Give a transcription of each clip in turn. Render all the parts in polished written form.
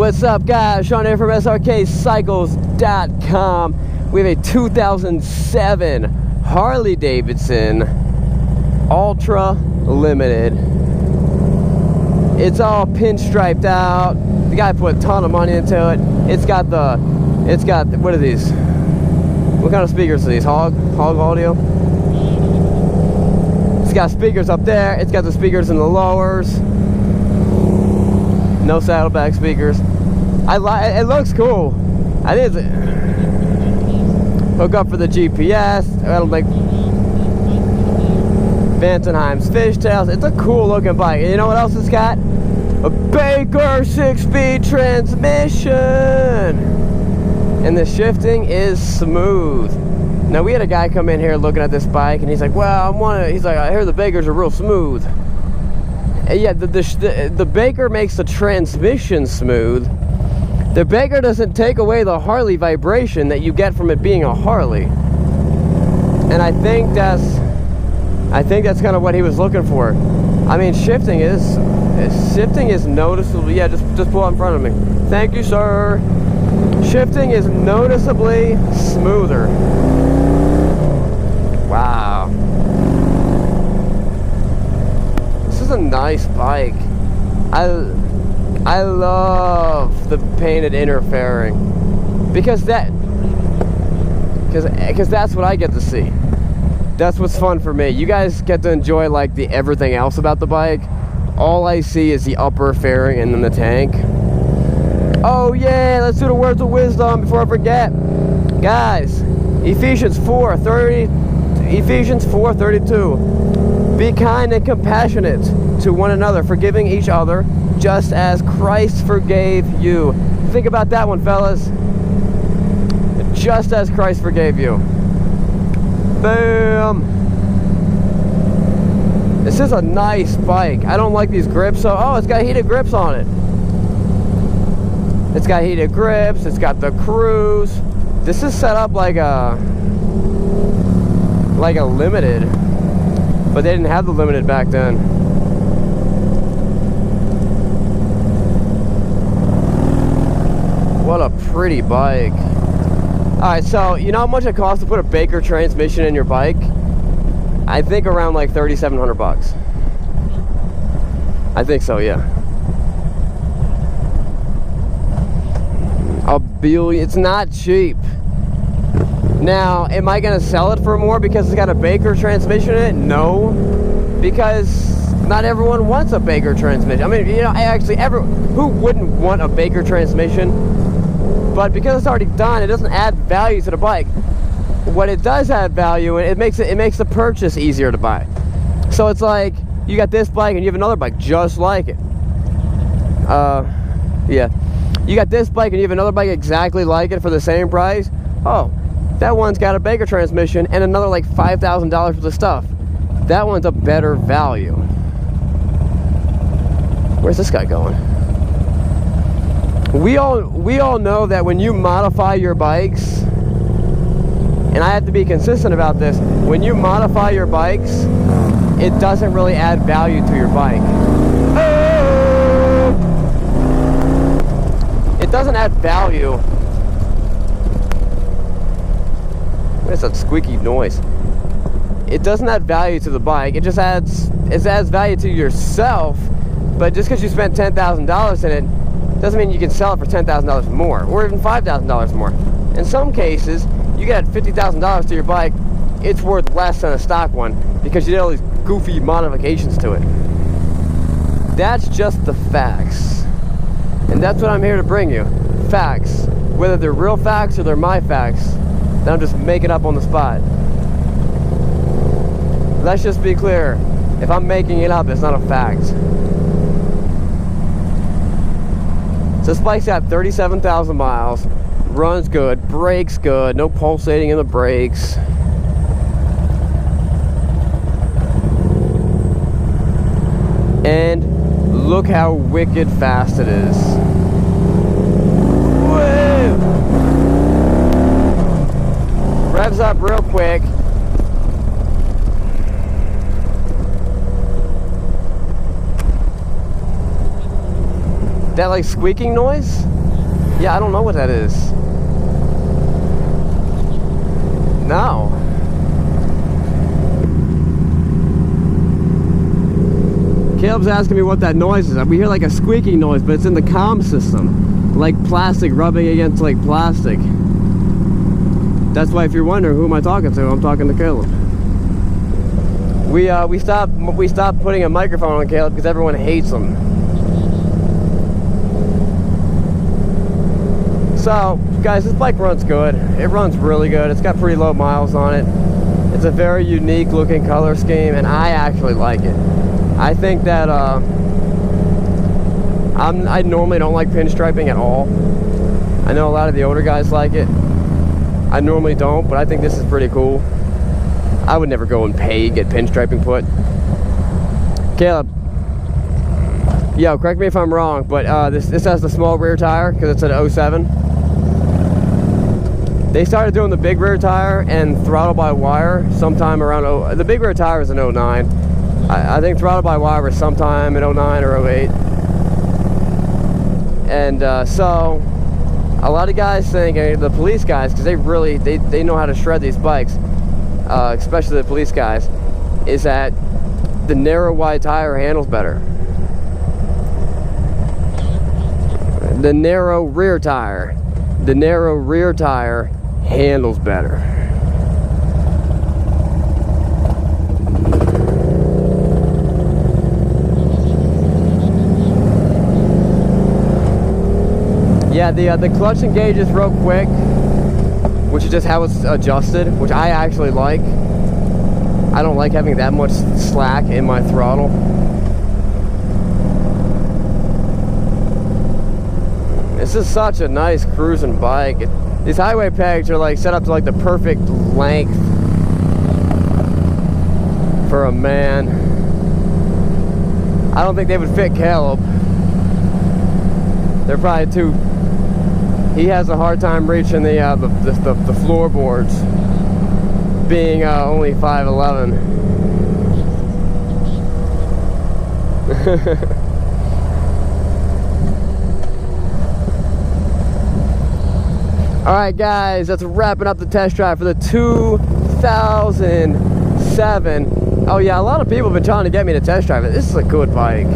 What's up, guys? Sean here from Srkcycles.com. We have a 2007 Harley Davidson Ultra Limited. It's all pinstriped out. The guy put a ton of money into it. It's got what are these? What kind of speakers are these? Hog audio? It's got speakers up there. It's got the speakers in the lowers. No saddleback speakers. It looks cool. I did hook up for the GPS. That'll make Vantenheim's fishtails. It's a cool looking bike. And you know what else it's got? A Baker 6-speed transmission. And the shifting is smooth. Now we had a guy come in here looking at this bike, and he's like, "Well, he's like, I hear the Bakers are real smooth." And yeah, the Baker makes the transmission smooth. The Baker doesn't take away the Harley vibration that you get from it being a Harley. And I think that's kind of what he was looking for. I mean, shifting is noticeable. Yeah, just pull out in front of me. Thank you, sir. Shifting is noticeably smoother. Wow. This is a nice bike. I love the painted inner fairing because that's what I get to see. That's what's fun for me. You guys get to enjoy like the everything else about the bike. All I see is the upper fairing and then the tank. Oh yeah, let's do the words of wisdom before I forget. Guys, Ephesians 4:32. Be kind and compassionate to one another, forgiving each other, just as Christ forgave you. Think about that one, fellas. Just as Christ forgave you. Bam! This is a nice bike. I don't like these grips. So, oh, it's got heated grips on it. It's got heated grips. It's got the cruise. This is set up like a limited, but they didn't have the limited back then. What a pretty bike. Alright, so you know how much it costs to put a Baker transmission in your bike? I think around like $3,700. I think so, yeah. It's not cheap. Now, am I gonna sell it for more because it's got a Baker transmission in it? No, because not everyone wants a Baker transmission. I mean, you know, who wouldn't want a Baker transmission? But because it's already done, it doesn't add value to the bike. What it does add value, and it makes the purchase easier to buy. So it's like you got this bike and you have another bike just like it. Yeah, you got this bike and you have another bike exactly like it for the same price. Oh, that one's got a Baker transmission and another like $5,000 worth of stuff. That one's a better value. Where's this guy going? We all know that when you modify your bikes, and I have to be consistent about this, when you modify your bikes, it doesn't really add value to your bike. It doesn't add value. What is that squeaky noise? It doesn't add value to the bike. It adds value to yourself. But just because you spent $10,000 in it doesn't mean you can sell it for $10,000 more, or even $5,000 more. In some cases, you get $50,000 to your bike, it's worth less than a stock one because you did all these goofy modifications to it. That's just the facts. And that's what I'm here to bring you. Facts. Whether they're real facts or they're my facts, that I'm just making up on the spot. Let's just be clear. If I'm making it up, it's not a fact. So this bike's got 37,000 miles, runs good, brakes good, no pulsating in the brakes. And look how wicked fast it is. Woo! Revs up real quick. That like squeaking noise? Yeah, I don't know what that is. No. Caleb's asking me what that noise is. We hear like a squeaky noise, but it's in the comm system. Like plastic rubbing against like plastic. That's why if you're wondering who am I talking to, I'm talking to Caleb. We stopped putting a microphone on Caleb because everyone hates him. So, guys, this bike runs good. It runs really good. It's got pretty low miles on it. It's a very unique looking color scheme, and I actually like it. I think that I normally don't like pinstriping at all. I know a lot of the older guys like it. I normally don't, but I think this is pretty cool. I would never go and get pinstriping put. Caleb, yo, correct me if I'm wrong, but this has the small rear tire because it's an 07. They started doing the big rear tire and throttle by wire sometime around the big rear tire is an 09. I think throttle by wire was sometime in 09 or 08. And so a lot of guys think, the police guys, because they know how to shred these bikes, especially the police guys, is that the narrow wide tire handles better. The narrow rear tire handles better. Yeah, the clutch engages real quick, which is just how it's adjusted, which I actually like. I don't like having that much slack in my throttle. This is such a nice cruising bike. These highway pegs are like set up to like the perfect length for a man. I don't think they would fit Caleb. They're probably too. He has a hard time reaching the floorboards, being only 5'11". Alright guys, that's wrapping up the test drive for the 2007. Oh yeah, a lot of people have been trying to get me to test drive it. This is a good bike.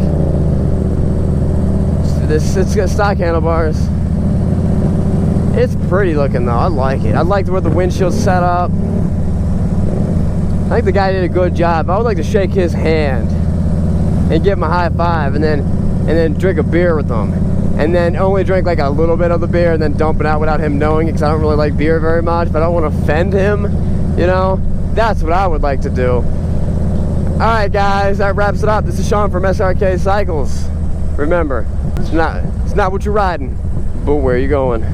It's got stock handlebars. It's pretty looking though, I like it. I like where the windshield's set up. I think the guy did a good job. I would like to shake his hand and give him a high five and then drink a beer with him. And then only drink like a little bit of the beer and then dump it out without him knowing it, because I don't really like beer very much, but I don't want to offend him, you know? That's what I would like to do. Alright guys, that wraps it up. This is Sean from Srkcycles. Remember, it's not what you're riding, but where you going.